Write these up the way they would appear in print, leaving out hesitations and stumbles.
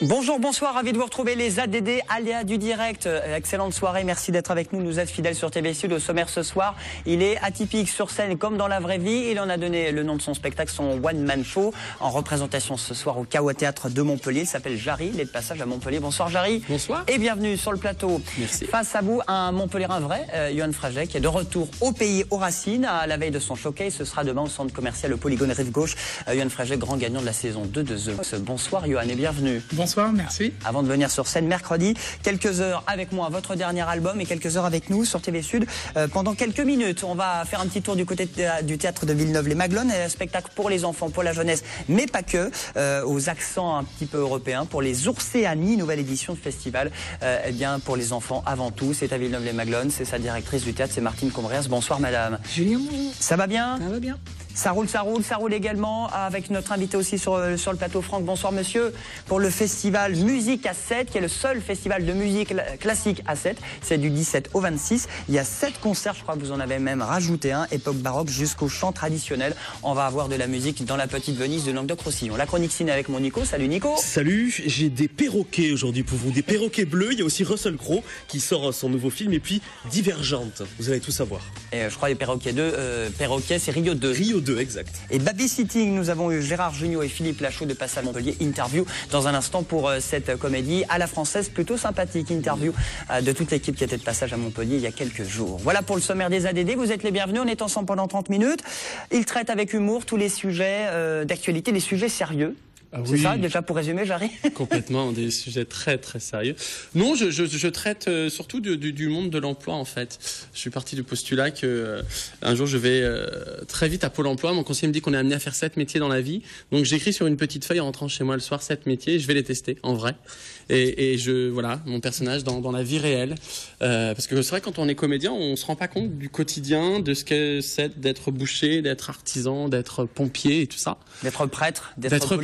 Bonjour, bonsoir, ravi de vous retrouver les ADD, aléas du direct. Excellente soirée, merci d'être avec nous. Nous êtes fidèles sur TV Sud. Au sommaire ce soir, il est atypique sur scène comme dans la vraie vie. Il en a donné le nom de son spectacle, son One Man Show, en représentation ce soir au Kawa Théâtre de Montpellier. Il s'appelle Jarry, il est de passage à Montpellier. Bonsoir Jarry. Bonsoir. Et bienvenue sur le plateau. Merci. Face à vous, un Montpellierin vrai, Johan Fraget, qui est de retour au pays, aux racines, à la veille de son showcase. Ce sera demain au centre commercial Le Polygone Rive Gauche. Johan Fraget, grand gagnant de la saison 2 de The Voice. Bonsoir Johan et bienvenue. Bonsoir, merci. Avant de venir sur scène mercredi, quelques heures avec moi, votre dernier album, et quelques heures avec nous sur TV Sud. Pendant quelques minutes, on va faire un petit tour du côté du théâtre de Villeneuve-les-Maglones, un spectacle pour les enfants, pour la jeunesse, mais pas que, aux accents un petit peu européens, pour les Ourséanies, nouvelle édition de festival, eh bien pour les enfants avant tout. C'est à Villeneuve-les-Maglones, c'est sa directrice du théâtre, c'est Martine Combreras. Bonsoir madame. Julien, bonjour. Ça va bien? Ça va bien. Ça roule également avec notre invité aussi sur le plateau, Franck. Bonsoir monsieur, pour le festival Musique à 7, qui est le seul festival de musique classique à 7. C'est du 17 au 26. Il y a 7 concerts, je crois que vous en avez même rajouté un, époque baroque jusqu'au chant traditionnel. On va avoir de la musique dans la petite Venise de Languedoc-Roussillon. La chronique ciné avec mon Nico. Salut Nico. Salut, j'ai des perroquets aujourd'hui pour vous, des perroquets bleus. Il y a aussi Russell Crowe qui sort son nouveau film, et puis Divergente. Vous allez tout savoir. Et je crois les perroquets 2, perroquets c'est Rio 2. Rio 2, exact. Et Babysitting, nous avons eu Gérard Jugnot et Philippe Lachaud de Passage à Montpellier. Interview dans un instant pour cette comédie à la française, plutôt sympathique. Interview de toute l'équipe qui était de passage à Montpellier il y a quelques jours. Voilà pour le sommaire des ADD. Vous êtes les bienvenus. On est ensemble pendant 30 minutes. Il traite avec humour tous les sujets d'actualité, les sujets sérieux. Ah c'est oui. ça, déjà pour résumer, Jarry? Complètement, des sujets très très sérieux. Non, je traite surtout du monde de l'emploi en fait. Je suis parti du postulat que un jour je vais très vite à Pôle emploi. Mon conseiller me dit qu'on est amené à faire 7 métiers dans la vie. Donc j'écris sur une petite feuille en rentrant chez moi le soir 7 métiers et je vais les tester en vrai. Et voilà, mon personnage dans la vie réelle. Parce que c'est vrai, quand on est comédien, on se rend pas compte du quotidien, de ce que c'est d'être boucher, d'être artisan, d'être pompier et tout ça. D'être prêtre, d'être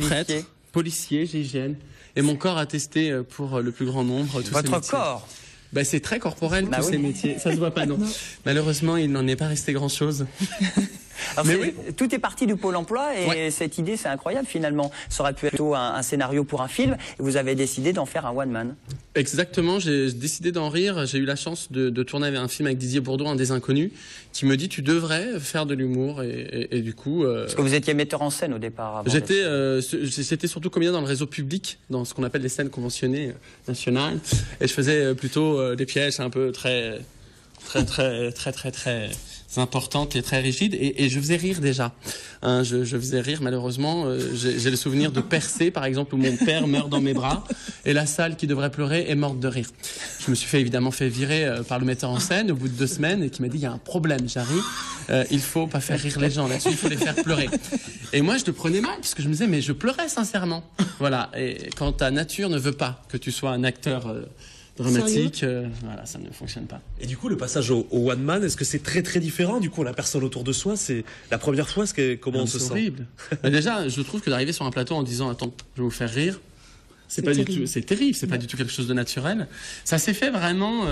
policier, GIGN. Et mon corps a testé pour le plus grand nombre tous ces métiers. Votre corps? Ben, c'est très corporel, tous ces métiers. Ça se voit pas, non. Malheureusement, il n'en est pas resté grand-chose. Alors mais oui. Tout est parti du Pôle emploi et cette idée, c'est incroyable finalement. Ça aurait pu être plutôt un scénario pour un film et vous avez décidé d'en faire un one man. Exactement, j'ai décidé d'en rire. J'ai eu la chance de tourner un film avec Didier Bourdon, un des inconnus, qui me dit tu devrais faire de l'humour et du coup... Parce que vous étiez metteur en scène au départ. J'étais surtout comédien dans le réseau public, dans ce qu'on appelle les scènes conventionnées nationales, et je faisais plutôt des pièces un peu très importante et très rigide, et je faisais rire déjà. Hein, je faisais rire, malheureusement. J'ai le souvenir de Percé, par exemple, où mon père meurt dans mes bras et la salle qui devrait pleurer est morte de rire. Je me suis évidemment fait virer par le metteur en scène au bout de 2 semaines et qui m'a dit il y a un problème, Jarry, il faut pas faire rire les gens là-dessus, il faut les faire pleurer. Et moi je le prenais mal parce que je me disais mais je pleurais sincèrement. Voilà. Et quand ta nature ne veut pas que tu sois un acteur dramatique, voilà, ça ne fonctionne pas. Et du coup, le passage au one man, est-ce que c'est très très différent? Du coup, la personne autour de soi, c'est la première fois, comment on se sent? C'est horrible. Déjà, je trouve que d'arriver sur un plateau en disant attends, je vais vous faire rire, c'est terrible, c'est pas du tout quelque chose de naturel. Ça s'est fait vraiment,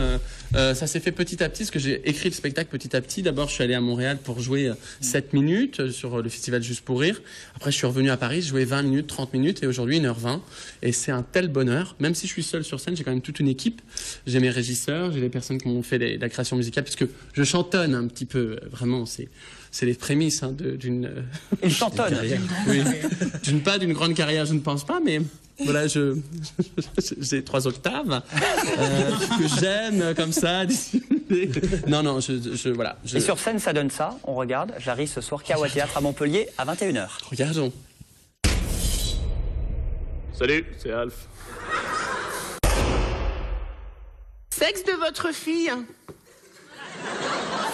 ça s'est fait petit à petit, parce que j'ai écrit le spectacle petit à petit. D'abord, je suis allé à Montréal pour jouer 7 minutes sur le festival Juste pour rire. Après, je suis revenu à Paris, je jouais 20 minutes, 30 minutes, et aujourd'hui 1h20. Et c'est un tel bonheur. Même si je suis seul sur scène, j'ai quand même toute une équipe. J'ai mes régisseurs, j'ai les personnes qui m'ont fait la création musicale, puisque je chantonne un petit peu. Vraiment, c'est les prémices d'une carrière. Oui. Pas d'une grande carrière, je ne pense pas, mais voilà, j'ai 3 octaves que j'aime comme ça. Non, voilà. Et sur scène, ça donne ça. On regarde. Jarry ce soir, Kawa Théâtre à Montpellier à 21h. Regardons. Salut, c'est Alf. Sexe de votre fille.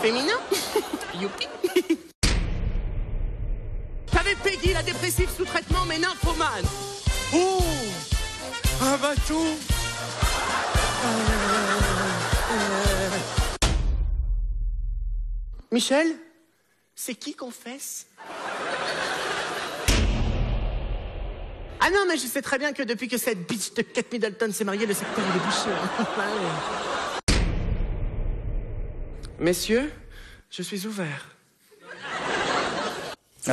Féminin. Youpi. T'avais Peggy, la dépressive sous traitement, mais nymphomane. Oh, un bateau. Michel, c'est qui confesse? Ah non, mais je sais très bien que depuis que cette bitch de Kate Middleton s'est mariée, le secteur est bouché. Messieurs, je suis ouvert.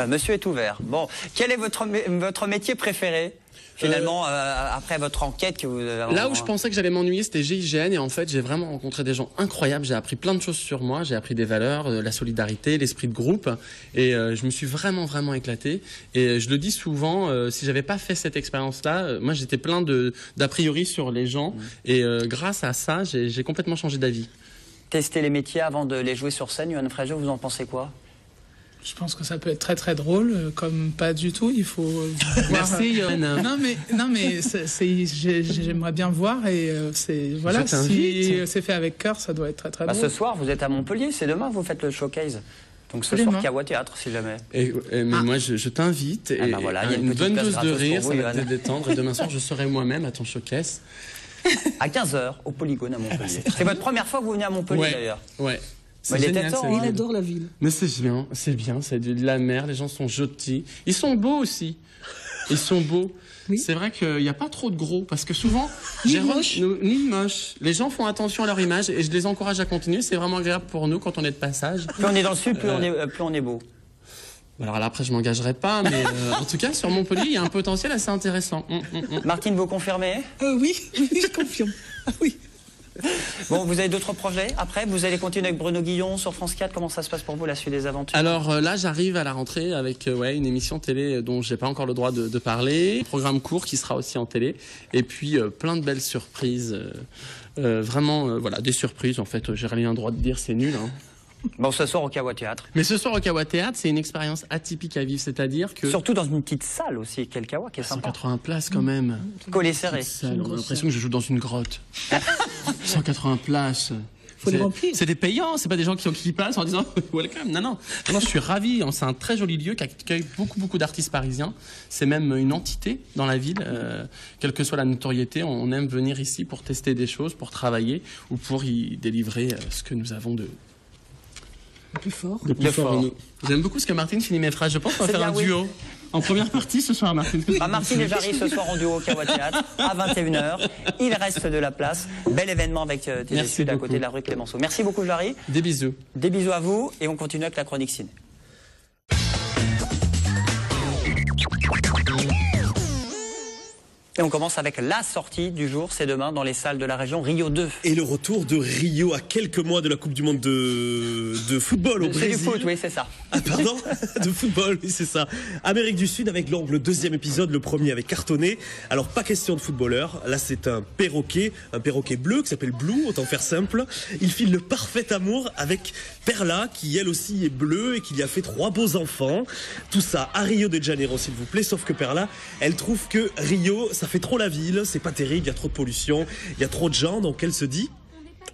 Monsieur est ouvert. Bon, quel est votre métier préféré finalement, après votre enquête que vous avez... Là où je pensais que j'allais m'ennuyer, c'était GIGN, et en fait, j'ai vraiment rencontré des gens incroyables. J'ai appris plein de choses sur moi. J'ai appris des valeurs, la solidarité, l'esprit de groupe, et je me suis vraiment éclaté. Et je le dis souvent, si j'avais pas fait cette expérience-là, moi, j'étais plein d'a priori sur les gens, et grâce à ça, j'ai complètement changé d'avis. Tester les métiers avant de les jouer sur scène, Yoann Fraser, vous en pensez quoi? Je pense que ça peut être très drôle, comme pas du tout. Il faut voir. Merci, Yoann. Non mais j'aimerais bien voir, et voilà, si c'est fait avec cœur, ça doit être très drôle. Ce soir, vous êtes à Montpellier, c'est demain vous faites le showcase. Donc ce soir, Kawa Théâtre, si jamais. Mais moi, je t'invite, et voilà, y a une bonne dose de rire, ça va te détendre, et demain soir, je serai moi-même à ton showcase. À 15h, au Polygone à Montpellier. C'est votre première fois que vous venez à Montpellier, d'ailleurs? Ouais. C'est génial, il adore la ville. Mais c'est bien, c'est de la mer, les gens sont gentils. Ils sont beaux aussi. Ils sont beaux. Oui. C'est vrai qu'il n'y a pas trop de gros, parce que souvent... Ni moche. Les gens font attention à leur image, et je les encourage à continuer. C'est vraiment agréable pour nous quand on est de passage. Plus on est dans le sud, plus on est beau. Alors là, après, je m'engagerai pas, mais en tout cas, sur Montpellier, il y a un potentiel assez intéressant. Martine, vous confirmez? Oui, je confirme. Ah oui. Bon, vous avez d'autres projets après? Vous allez continuer avec Bruno Guillon sur France 4? Comment ça se passe pour vous, la suite des aventures? Alors là, j'arrive à la rentrée avec une émission télé dont j'ai pas encore le droit de parler, un programme court qui sera aussi en télé, et puis plein de belles surprises. Vraiment, voilà, des surprises. En fait, j'ai rien le droit de dire, c'est nul. Hein. Bon, ce soir au Kawa Théâtre. Mais ce soir au Kawa Théâtre, c'est une expérience atypique à vivre, c'est-à-dire que... Surtout dans une petite salle aussi, quel Kawa qui est sympa. 180 places quand même. Collé serré. On a l'impression que je joue dans une grotte. 180 places. Faut les remplir. C'est des payants, c'est pas des gens qui passent en disant welcome. Non, je suis ravi. C'est un très joli lieu qui accueille beaucoup d'artistes parisiens. C'est même une entité dans la ville. Quelle que soit la notoriété, on aime venir ici pour tester des choses, pour travailler ou pour y délivrer ce que nous avons de plus fort. En nous. J'aime beaucoup ce que Martine finit mes phrases. Je pense qu'on va faire un duo. En première partie ce soir, Martine. Martine et Jarry ce soir en duo au Kawa Théâtre à 21h. Il reste de la place. Bel événement avec TV Sud à côté de la rue Clémenceau. Merci beaucoup, Jarry. Des bisous. Des bisous à vous, et on continue avec la chronique ciné. Et on commence avec la sortie du jour, c'est demain dans les salles de la région, Rio 2. Et le retour de Rio à quelques mois de la Coupe du Monde de football au Brésil. C'est du foot, oui, c'est ça. Ah pardon. De football, oui, c'est ça. Amérique du Sud avec l'angle, le deuxième épisode, le premier avait cartonné. Alors pas question de footballeur, là c'est un perroquet bleu qui s'appelle Blue, autant faire simple. Il file le parfait amour avec Perla, qui elle aussi est bleue et qui lui a fait 3 beaux enfants. Tout ça à Rio de Janeiro, s'il vous plaît, sauf que Perla, elle trouve que Rio, ça fait trop la ville, c'est pas terrible, il y a trop de pollution, il y a trop de gens, donc elle se dit,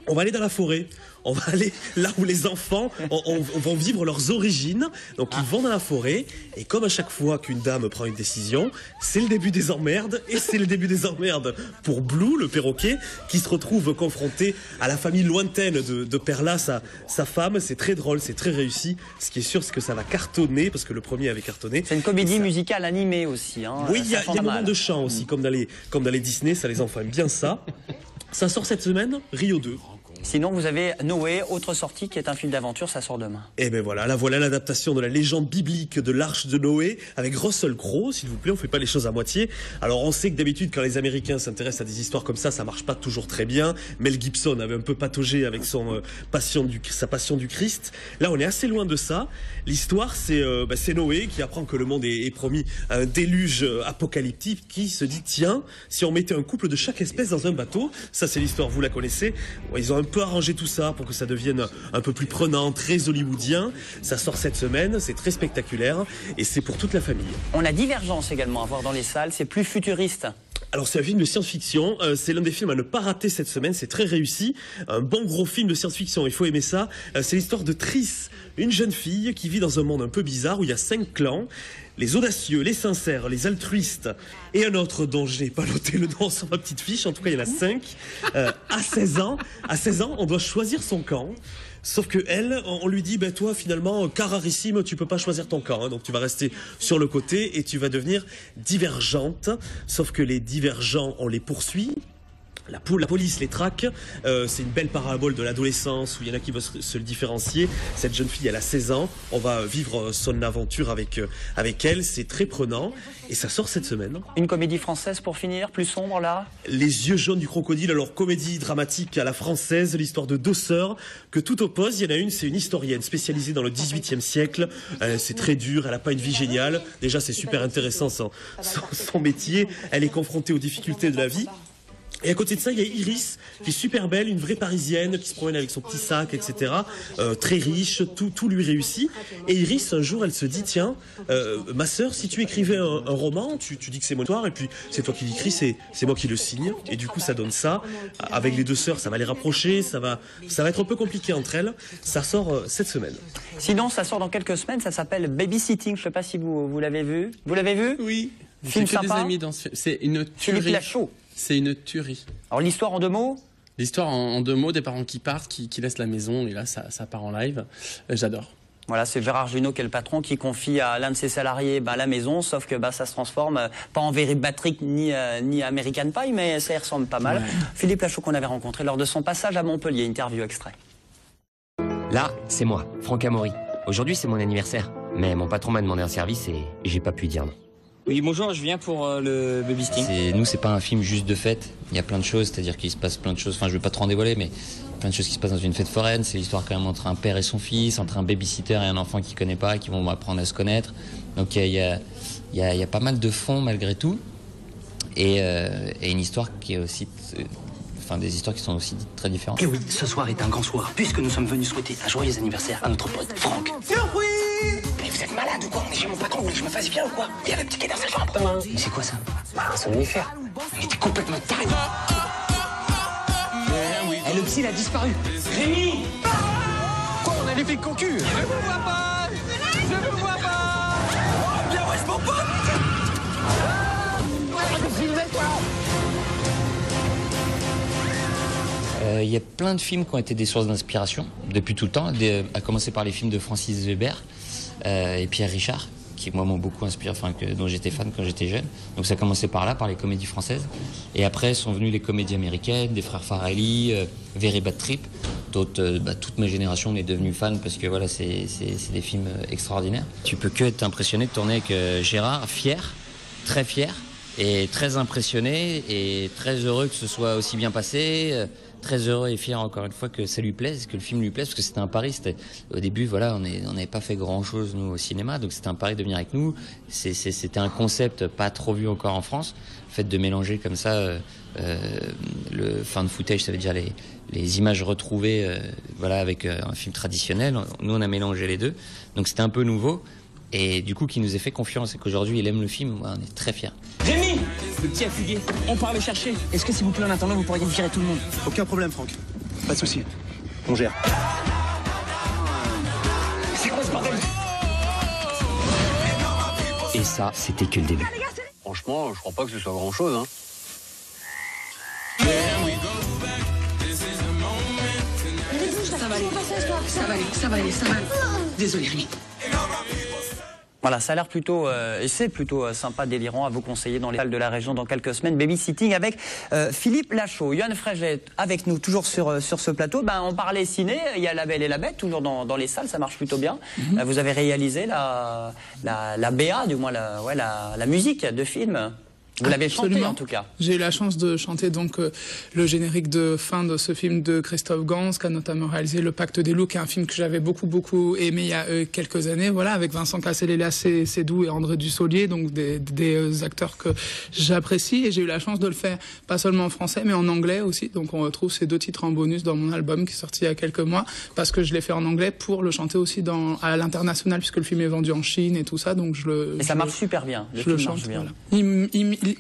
on va aller dans la forêt. On va aller là où les enfants vont vivre leurs origines. Donc ils vont dans la forêt. Et comme à chaque fois qu'une dame prend une décision, c'est le début des emmerdes. Et c'est le début des emmerdes pour Blue, le perroquet, qui se retrouve confronté à la famille lointaine de Perla, sa femme. C'est très drôle, c'est très réussi. Ce qui est sûr, c'est que ça va cartonner, parce que le premier avait cartonné. C'est une comédie musicale animée aussi. Hein. Oui, il y a un moment de chant aussi, comme dans les Disney. Ça, les enfants aiment bien ça. Ça sort cette semaine, Rio 2. Sinon, vous avez Noé, autre sortie, qui est un film d'aventure, ça sort demain. Et ben voilà l'adaptation de la légende biblique de l'Arche de Noé avec Russell Crowe, s'il vous plaît, on fait pas les choses à moitié. Alors on sait que d'habitude, quand les Américains s'intéressent à des histoires comme ça marche pas toujours très bien. Mel Gibson avait un peu pataugé avec sa passion du Christ. Là, on est assez loin de ça. L'histoire, c'est Noé qui apprend que le monde est promis à un déluge apocalyptique, qui se dit, tiens, si on mettait un couple de chaque espèce dans un bateau, ça c'est l'histoire, vous la connaissez. Ils ont un peu arranger tout ça pour que ça devienne un peu plus prenant, très hollywoodien. Ça sort cette semaine, c'est très spectaculaire et c'est pour toute la famille. On a Divergence également à voir dans les salles, c'est plus futuriste. Alors c'est un film de science-fiction, c'est l'un des films à ne pas rater cette semaine, c'est très réussi, un bon gros film de science-fiction, il faut aimer ça. C'est l'histoire de Triss, une jeune fille qui vit dans un monde un peu bizarre où il y a 5 clans. Les audacieux, les sincères, les altruistes et un autre dont je n'ai pas noté le nom sur ma petite fiche, en tout cas il y en a 5. À 16 ans, on doit choisir son camp. Sauf que elle, on lui dit, ben toi finalement, carrarissime, tu peux pas choisir ton camp, hein, donc tu vas rester sur le côté et tu vas devenir divergente. Sauf que les divergents, on les poursuit. La police les traque, c'est une belle parabole de l'adolescence où il y en a qui veulent se le différencier. Cette jeune fille, elle a 16 ans, on va vivre son aventure avec elle, c'est très prenant et ça sort cette semaine. Une comédie française pour finir, plus sombre là. Les yeux jaunes du crocodile, alors comédie dramatique à la française, l'histoire de deux sœurs que tout oppose. Il y en a une, c'est une historienne spécialisée dans le 18e siècle, c'est très dur, elle n'a pas une vie géniale, déjà c'est super intéressant son métier, elle est confrontée aux difficultés de la vie. Et à côté de ça, il y a Iris, qui est super belle, une vraie Parisienne, qui se promène avec son petit sac, etc. Très riche, tout lui réussit. Et Iris, un jour, elle se dit, tiens, ma sœur, si tu écrivais un roman, tu dis que c'est mon histoire, et puis c'est toi qui l'écris, c'est moi qui le signe. Et du coup, ça donne ça. Avec les deux sœurs, ça va les rapprocher, ça va être un peu compliqué entre elles. Ça sort cette semaine. Sinon, ça sort dans quelques semaines, ça s'appelle Babysitting. Je ne sais pas si vous l'avez vu. Vous l'avez vu? Oui. Film sympa. Des amis dans ce film. C'est une tuerie. Philippe Lachaud. C'est une tuerie. Alors l'histoire en 2 mots? L'histoire en 2 mots, des parents qui partent, qui laissent la maison, et là ça part en live. J'adore. Voilà, c'est Gérard Jugnot qui est le patron, qui confie à l'un de ses salariés la maison, sauf que ça se transforme pas en Very Patrick ni American Pie, mais ça y ressemble pas mal. Ouais. Philippe Lachaud qu'on avait rencontré lors de son passage à Montpellier, interview extrait. Là, c'est moi, Franck Amaury. Aujourd'hui, c'est mon anniversaire, mais mon patron m'a demandé un service et j'ai pas pu dire non. Oui, bonjour, je viens pour le Babysitting. Nous, c'est pas un film juste de fête. Il y a plein de choses, c'est-à-dire qu'il se passe plein de choses. Enfin, je vais pas trop en dévoiler, mais plein de choses qui se passent dans une fête foraine. C'est l'histoire quand même entre un père et son fils, entre un babysitter et un enfant qu'il connaît pas, qui vont apprendre à se connaître. Donc il y a pas mal de fond malgré tout, et une histoire qui est aussi, des histoires qui sont aussi très différentes. Et oui, ce soir est un grand soir, puisque nous sommes venus souhaiter un joyeux anniversaire à notre pote Franck. Surprise! Mais vous êtes malade ou quoi? On est chez mon patron, vous voulez que je me fasse bien ou quoi? Il y avait petit dans sa chambre. Mais c'est quoi ça? Un somnifère. Il était complètement taré. Et le psy, il a disparu. Rémi! Quoi, on a les flics concu? Je vous vois pas! Je vous vois pas! Oh, bien ouais, je m'en pote! Il y a plein de films qui ont été des sources d'inspiration depuis tout le temps, à commencer par les films de Francis Weber et Pierre Richard, qui moi m'ont beaucoup inspiré, dont j'étais fan quand j'étais jeune. Donc ça a commencé par là, par les comédies françaises. Et après sont venues les comédies américaines, des frères Farrelly, Very Bad Trip. Toute ma génération est devenue fan parce que voilà, c'est des films extraordinaires. Tu peux que être impressionné de tourner avec Gérard, très fier, et très impressionné et très heureux que ce soit aussi bien passé. Très heureux et fier encore une fois que ça lui plaise, que le film lui plaise, parce que c'était un pari. Au début, voilà, on n'avait pas fait grand chose nous au cinéma, donc c'était un pari de venir avec nous. C'était un concept pas trop vu encore en France, le fait de mélanger comme ça le found footage, ça veut dire les images retrouvées, avec un film traditionnel. Nous, on a mélangé les deux, donc c'était un peu nouveau. Et du coup, qui nous ait fait confiance et qu'aujourd'hui il aime le film, on est très fiers. Rémi! Le petit a fugué. On part le chercher. Est-ce que s'il vous plaît, en attendant, vous pourriez virer tout le monde? Aucun problème, Franck. Pas de souci. On gère. C'est quoi ce bordel? Et ça, c'était que le début. Franchement, je crois pas que ce soit grand-chose, hein. Ça va aller. Ça va aller. Désolé, Rémi. Voilà, ça a l'air plutôt, et c'est plutôt sympa, délirant à vous conseiller dans les salles de la région dans quelques semaines. Babysitting avec Philippe Lachaud. Johan Fréget avec nous, toujours sur ce plateau. On parlait ciné, il y a La Belle et la Bête, toujours dans les salles, ça marche plutôt bien. Vous avez réalisé la BA, du moins la musique de film. Vous l'avez chanté en tout cas. J'ai eu la chance de chanter donc le générique de fin de ce film de Christophe Gans, qui a notamment réalisé Le Pacte des loups, qui est un film que j'avais beaucoup aimé il y a quelques années, avec Vincent Cassel-Léla, Sédou et André Dussolier, donc des acteurs que j'apprécie, et j'ai eu la chance de le faire pas seulement en français mais en anglais aussi. Donc on retrouve ces 2 titres en bonus dans mon album qui est sorti il y a quelques mois, parce que je l'ai fait en anglais pour le chanter aussi à l'international, puisque le film est vendu en Chine et tout ça, donc et ça marche super bien. Je le chante bien. Voilà.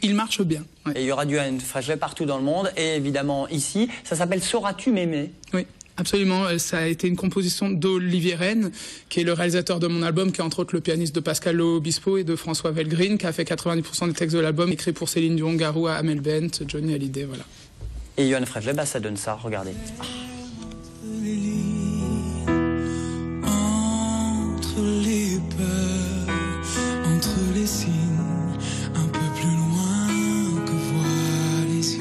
Il marche bien. Ouais. Et il y aura du Johan Fréget partout dans le monde, et évidemment ici. Ça s'appelle Sauras-tu m'aimer? Oui. Absolument, ça a été une composition d'Olivier Rennes, qui est le réalisateur de mon album, qui est entre autres le pianiste de Pascal Obispo et de François Velgreen, qui a fait 90% des textes de l'album, écrit pour Céline Dion, Garou, Amel Bent, Johnny Hallyday, voilà. Et Johan Fréget, ça donne ça, regardez. Entre les peurs, entre les signes, un peu plus loin que voient les yeux.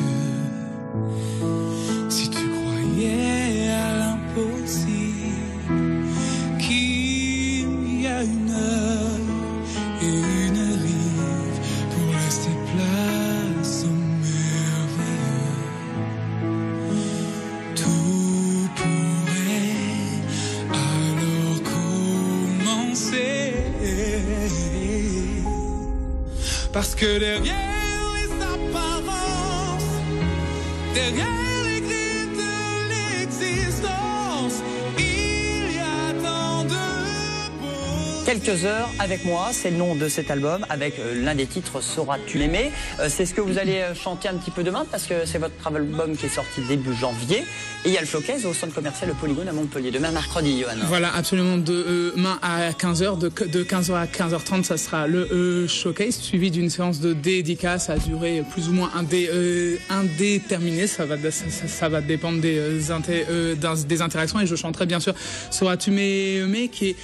danser. Parce que derrière les apparences, derrière les grilles de l'existence, il y a tant de beau. Quelques heures avec moi, c'est le nom de cet album, avec l'un des titres Sauras-tu m'aimer. C'est ce que vous allez chanter un petit peu demain, parce que c'est votre album qui est sorti début janvier. Et il y a le showcase au centre commercial Le Polygone à Montpellier, demain mercredi, Johan. Voilà, absolument, demain à 15h, de 15h à 15h30, ça sera le showcase, suivi d'une séance de dédicace à durée plus ou moins indéterminée. Ça va dépendre des interactions, et je chanterai bien sûr Sauras-tu m'aimer, qui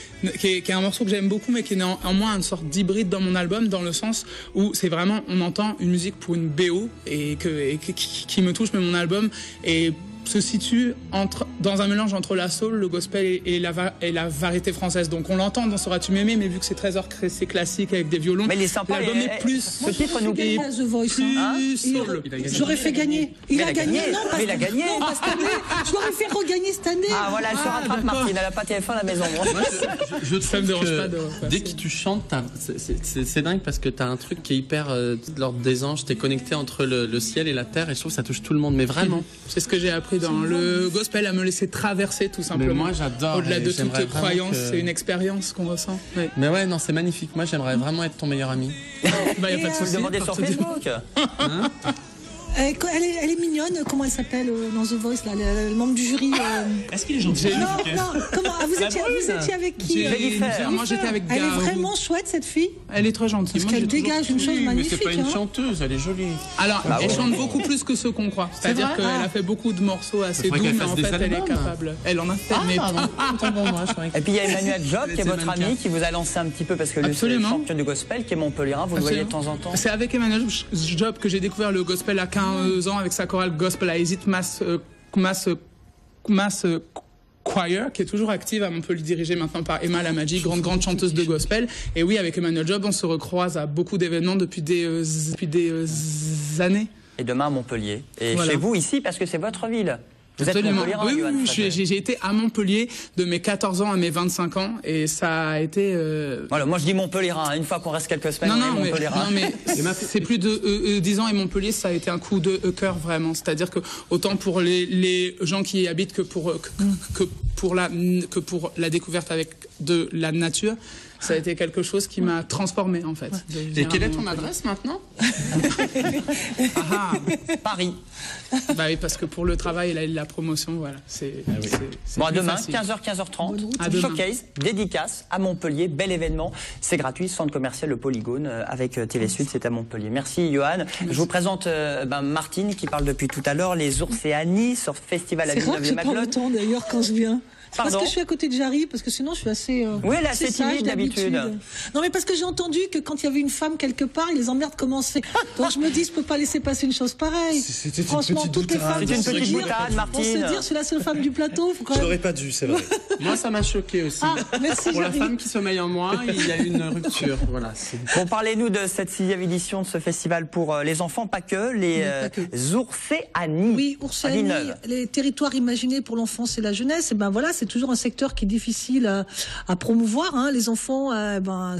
est un morceau que j'aime beaucoup, mais qui est néanmoins une sorte d'hybride dans mon album, dans le sens où c'est vraiment, on entend une musique pour une BO et qui me touche, mais mon album se situe dans un mélange entre la soul, le gospel et la variété française. Donc on l'entend dans Sauras-tu m'aimer, mais vu que c'est très c'est classique avec des violons, mais il est sympa, l'album est plus... Ce titre nous plaît. The Voice, soul. J'aurais fait gagner. Il a gagné. Non, il a gagné. Non, pas cette année. Je l'aurais fait regagner cette année. Ah voilà, elle se rattrape, Martine. Elle n'a pas TF1 à la maison. Je trouve que dès que tu chantes, c'est dingue, parce que t'as un truc qui est hyper de l'ordre des anges. T'es connecté entre le ciel et la terre, et je trouve que ça touche tout le monde, mais vraiment. C'est ce que j'ai appris dans le gospel, à me laisser traverser tout simplement. Mais moi j'adore. Au-delà de toute croyance, c'est une expérience qu'on ressent. Ouais. Mais ouais, non, c'est magnifique. Moi j'aimerais vraiment être ton meilleur ami. Bah, y a pas de souci. Vous demandez sur Facebook. Hein? Elle est mignonne, comment elle s'appelle dans The Voice, là, le membre du jury. Est-ce qu'il est gentil? Non, comment vous étiez avec qui? Moi j'étais avec Elle est vraiment chouette, cette fille. Elle est très gentille. Parce qu'elle dégage une chose magnifique. Mais c'est pas une chanteuse, elle est jolie. Alors, elle chante beaucoup plus que ce qu'on croit. C'est-à-dire qu'elle a fait beaucoup de morceaux assez doux, mais en fait elle est capable. Elle en a fait. Et puis il y a Emmanuel Job, qui est votre ami, qui vous a lancé un petit peu, parce que lui c'est le champion du gospel, qui est montpelliérain, vous le voyez de temps en temps. C'est avec Emmanuel Job que j'ai découvert le gospel à 15 ans, avec sa chorale Gospel I It Mass Choir, qui est toujours active à Montpellier, dirigée maintenant par Emma Lamadji, grande chanteuse de gospel. Et oui, avec Emmanuel Job, on se recroise à beaucoup d'événements depuis des années. Et demain à Montpellier. Et voilà. Chez vous ici, parce que c'est votre ville. Vous Absolument. Oui, j'ai été à Montpellier de mes 14 ans à mes 25 ans, et ça a été... Voilà, moi je dis Montpellierin, une fois qu'on reste quelques semaines, mais c'est plus de 10 ans, et Montpellier, ça a été un coup de cœur, vraiment. C'est-à-dire que autant pour les gens qui y habitent que pour la découverte de la nature, ça a été quelque chose qui m'a transformé, en fait. Et quelle est ton adresse maintenant? Paris. Bah oui, parce que pour le travail et la promotion, voilà. Bon, à demain, 15h, 15h30, showcase, dédicace à Montpellier, bel événement. C'est gratuit, centre commercial Le Polygone, avec TV Sud, c'est à Montpellier. Merci, Johan. Je vous présente Martine, qui parle depuis tout à l'heure, les Ours et Annie, sur Festival à Villeneuve-les-Maglone. C'est rare que je parle autant, d'ailleurs, quand je viens. Pardon? Parce que je suis à côté de Jarry, parce que sinon je suis assez. Oui, elle est assez timide d'habitude. Non, mais parce que j'ai entendu que quand il y avait une femme quelque part, les emmerdes commençaient. Donc je me dis, je peux pas laisser passer une chose pareille. Franchement, toutes les femmes. C'est une petite boutade, Martine. Pour se dire, je suis la seule femme du plateau. Je l'aurais pas dû, c'est vrai. Moi, ça m'a choqué aussi. Merci, pour la femme qui sommeille en moi, il y a une rupture. Voilà. Bon, parlez-nous de cette 6e édition de ce festival pour les enfants, pas que, les Ours et Annie. Oui, Ours et Annie, les territoires imaginés pour l'enfance et la jeunesse. Et ben voilà, c'est toujours un secteur qui est difficile à promouvoir. Hein. Les enfants,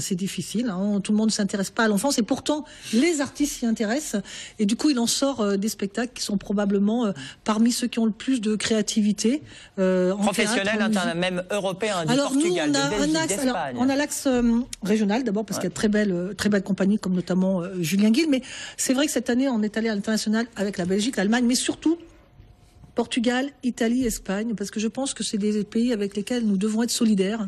c'est difficile. Hein. Tout le monde ne s'intéresse pas à l'enfance, et pourtant les artistes s'y intéressent. Et du coup, il en sort des spectacles qui sont probablement parmi ceux qui ont le plus de créativité. Professionnel, même européen, du Portugal, de Belgique, d'Espagne. On a l'axe régional d'abord, parce qu'il y a très belle compagnie, comme notamment Julien Guil. Mais c'est vrai que cette année, on est allé à l'international avec la Belgique, l'Allemagne, mais surtout Portugal, Italie, Espagne, parce que je pense que c'est des pays avec lesquels nous devons être solidaires.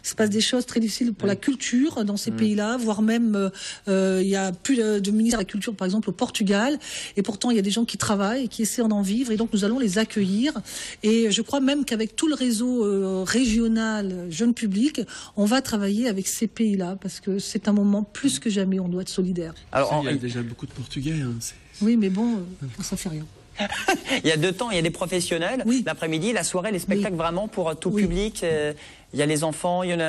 Il se passe des choses très difficiles pour la culture dans ces pays-là, voire même il y a plus de ministère de la Culture, par exemple, au Portugal, et pourtant il y a des gens qui travaillent et qui essaient d'en vivre, et donc nous allons les accueillir. Et je crois même qu'avec tout le réseau régional jeune public, on va travailler avec ces pays-là, parce que c'est un moment plus que jamais, on doit être solidaires. Alors, il y a déjà beaucoup de Portugais. Hein, oui, mais bon, ça fait rien. Il y a 2 temps, il y a des professionnels, l'après-midi, la soirée, les spectacles vraiment pour tout public. Il y a les enfants, il y en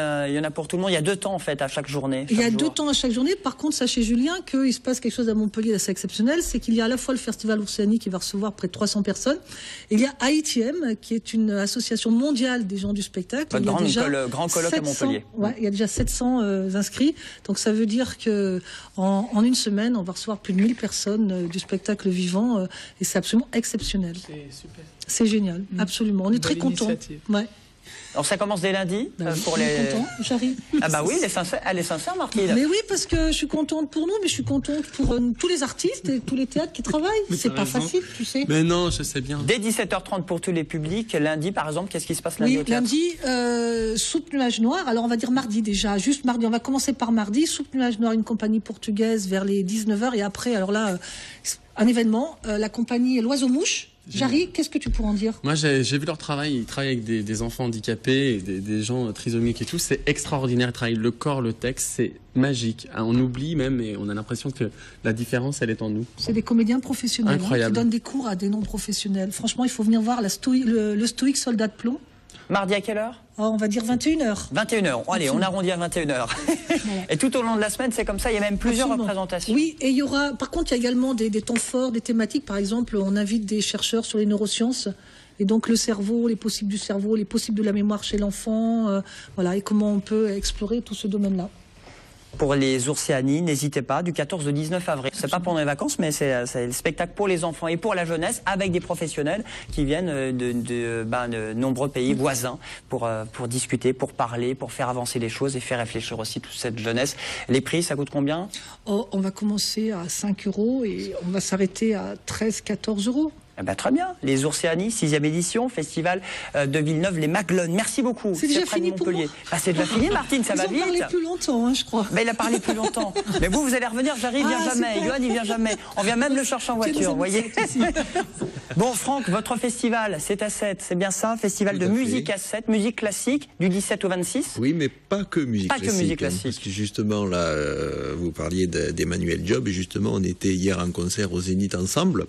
a pour tout le monde. Il y a 2 temps en fait à chaque journée. Il y a 2 temps à chaque journée. Par contre, sachez Julien qu'il se passe quelque chose à Montpellier d'assez exceptionnel, c'est qu'il y a à la fois le Festival Oursiani qui va recevoir près de 300 personnes. Il y a AITM qui est une association mondiale des gens du spectacle. Le grand colloque à Montpellier. Ouais, il y a déjà 700 inscrits. Donc ça veut dire que en une semaine, on va recevoir plus de 1000 personnes du spectacle vivant et c'est absolument exceptionnel. C'est super. C'est génial, absolument. On est très contents. Ouais. Alors ça commence dès lundi pour les. Content, j'arrive. Ah bah oui, elle est sincère, Martine. Mais oui, parce que je suis contente pour nous, mais je suis contente pour tous les artistes et tous les théâtres qui travaillent. C'est pas facile, tu sais. Mais non, je sais bien. Dès 17h30 pour tous les publics. Lundi, par exemple, qu'est-ce qui se passe lundi au théâtre? Lundi, Soupe Nuage Noir. Alors on va dire mardi déjà, juste mardi. On va commencer par mardi. Soupe Nuage Noir, une compagnie portugaise vers les 19h et après, alors là, un événement, la compagnie L'Oiseau Mouche. Jarry, qu'est-ce que tu pourrais en dire? Moi, j'ai vu leur travail. Ils travaillent avec des enfants handicapés, et des gens trisomiques et tout. C'est extraordinaire. Ils travaillent le corps, le texte. C'est magique. On oublie même et on a l'impression que la différence, elle est en nous. C'est des comédiens professionnels qui donnent des cours à des non-professionnels. Franchement, il faut venir voir le stoïque soldat de plomb. Mardi à quelle heure? On va dire 21h. 21h. Allez, on arrondit à 21h. Et tout au long de la semaine, c'est comme ça, il y a même plusieurs représentations. Oui, et il y aura, par contre, il y a également des temps forts, des thématiques. Par exemple, on invite des chercheurs sur les neurosciences. Et donc le cerveau, les possibles du cerveau, les possibles de la mémoire chez l'enfant. Voilà, et comment on peut explorer tout ce domaine-là. Pour les Oursiani, n'hésitez pas, du 14 au 19 avril. C'est pas pendant les vacances, mais c'est le spectacle pour les enfants et pour la jeunesse, avec des professionnels qui viennent de nombreux pays voisins pour discuter, pour parler, pour faire avancer les choses et faire réfléchir aussi toute cette jeunesse. Les prix, ça coûte combien? On va commencer à 5 € et on va s'arrêter à 13-14 €. Eh ben, très bien. Les Oursiani, 6e édition, festival de Villeneuve, les Maglones. Merci beaucoup. C'est déjà fini pour moi. C'est déjà fini, Martine, ça va vite. Il a parlé plus longtemps, je crois. Il a parlé plus longtemps. Mais vous allez revenir, Jarry vient jamais, Johan, il vient jamais. On vient même le chercher en voiture, vous voyez. Bon, Franck, votre festival, c'est à 7, c'est bien ça? Festival de musique à 7, musique classique, du 17 au 26? Oui, mais pas que musique classique. Pas que musique classique. Parce que justement, là, vous parliez d'Emmanuel Job, et justement, on était hier en concert au Zénith ensemble.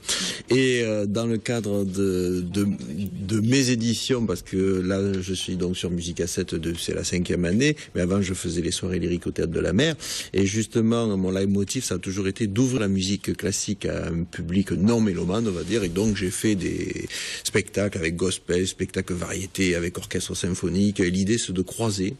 Et dans le cadre de mes éditions, parce que là, je suis donc sur musique à 7, c'est la 5e année, mais avant, je faisais les soirées lyriques au Théâtre de la Mer. Et justement, mon leitmotiv, ça a toujours été d'ouvrir la musique classique à un public non mélomane, on va dire. Et donc, j'ai fait des spectacles avec gospel, spectacles variétés, avec orchestre symphonique. Et l'idée, c'est de croiser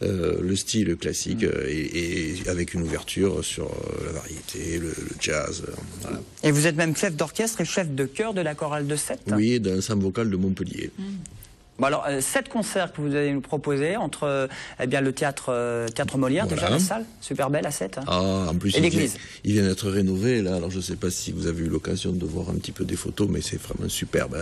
le style classique et avec une ouverture sur la variété, le jazz. Voilà. Et vous êtes même chef d'orchestre et chef de chœur de la chorale de 7? Oui, d'un ensemble vocal de Montpellier. Bon alors, 7 concerts que vous allez nous proposer entre le théâtre Molière, voilà. Déjà la salle, super belle à 7. Ah, en plus, et l'église. Il vient d'être rénové là, alors je ne sais pas si vous avez eu l'occasion de voir un petit peu des photos, mais c'est vraiment superbe.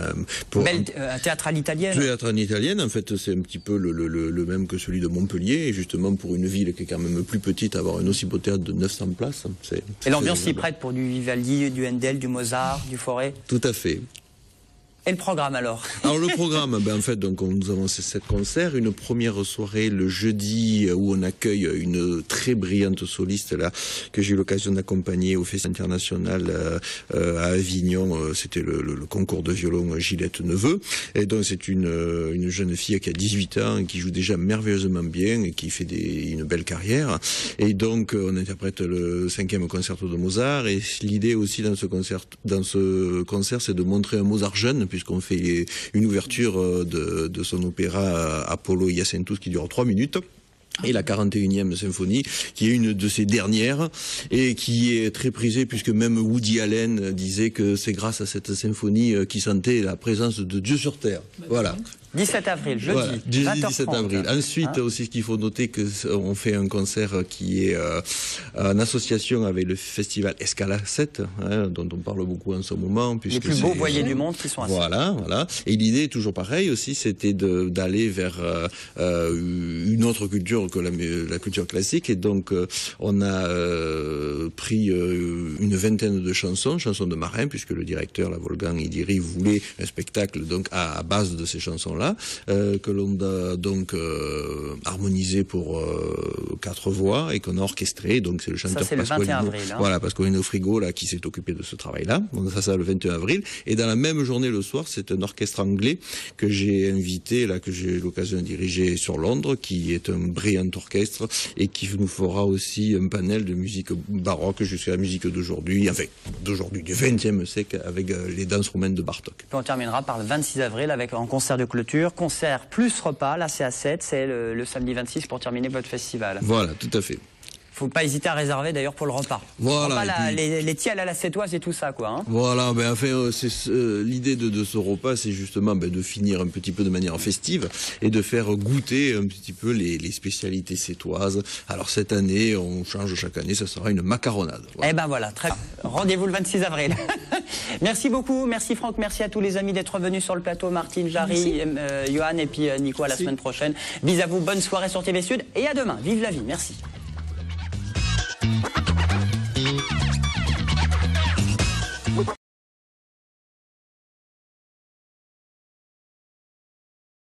Un théâtre à l'italienne. Théâtre à l'italienne, en fait, c'est un petit peu le même que celui de Montpellier, et justement pour une ville qui est quand même plus petite, avoir un aussi beau théâtre de 900 places. Et l'ambiance s'y prête pour du Vivaldi, du Handel, du Mozart, du Fauré? Tout à fait. Et le programme alors? Alors le programme, en fait, donc nous avons ces 7 concerts, une première soirée le jeudi où on accueille une très brillante soliste là que j'ai eu l'occasion d'accompagner au Festival international à Avignon. C'était le concours de violon Gillette Neveu. Et donc c'est une jeune fille qui a 18 ans et qui joue déjà merveilleusement bien et qui fait une belle carrière. Et donc on interprète le 5e concerto de Mozart. Et l'idée aussi dans ce concert, c'est de montrer un Mozart jeune, puisqu'on fait une ouverture de son opéra Apollo Iacentus qui dure 3 minutes. Et la 41e symphonie, qui est une de ses dernières, et qui est très prisée, puisque même Woody Allen disait que c'est grâce à cette symphonie qu'il sentait la présence de Dieu sur Terre. Voilà. 17 avril, jeudi, voilà, jeudi 17 avril. Ensuite, hein, aussi, ce qu'il faut noter, qu'on fait un concert qui est en association avec le festival Escala 7, dont on parle beaucoup en ce moment. Les plus beaux voiliers du monde qui sont à Voilà. Et l'idée est toujours pareille aussi, c'était d'aller vers une autre culture que la culture classique. Et donc, on a pris une vingtaine de chansons de marins, puisque le directeur, la Wolfgang Idiri, voulait un spectacle donc à base de ces chansons-là. voilà, que l'on a donc harmonisé pour 4 voix et qu'on a orchestré. Donc c'est le chanteur Pasqualino. Avril, hein. Voilà, Pasqualino Frigo là qui s'est occupé de ce travail-là. Donc ça le 21 avril. Et dans la même journée le soir, c'est un orchestre anglais que j'ai invité là, que j'ai eu l'occasion de diriger sur Londres, qui est un brillant orchestre et qui nous fera aussi un panel de musique baroque jusqu'à la musique d'aujourd'hui, enfin d'aujourd'hui du XXe siècle avec les danses roumaines de Bartók. Puis on terminera par le 26 avril avec un concert de clôture, concert plus repas, là c'est à 7, c'est le samedi 26 pour terminer votre festival. Voilà, tout à fait. Faut pas hésiter à réserver d'ailleurs pour le repas. Voilà. Repas, les tiels à la sétoise et tout ça, quoi. Hein. Voilà, ben enfin, l'idée de ce repas, c'est justement de finir un petit peu de manière festive et de faire goûter un petit peu les spécialités sétoises. Alors cette année, on change chaque année, ça sera une macaronade. Voilà. Eh ben voilà, très bien. Rendez-vous le 26 avril. Merci beaucoup, merci Franck, merci à tous les amis d'être venus sur le plateau, Martine, Jarry, Johan et puis Nico à la semaine prochaine. Bis à vous, bonne soirée sur TV Sud et à demain. Vive la vie, merci.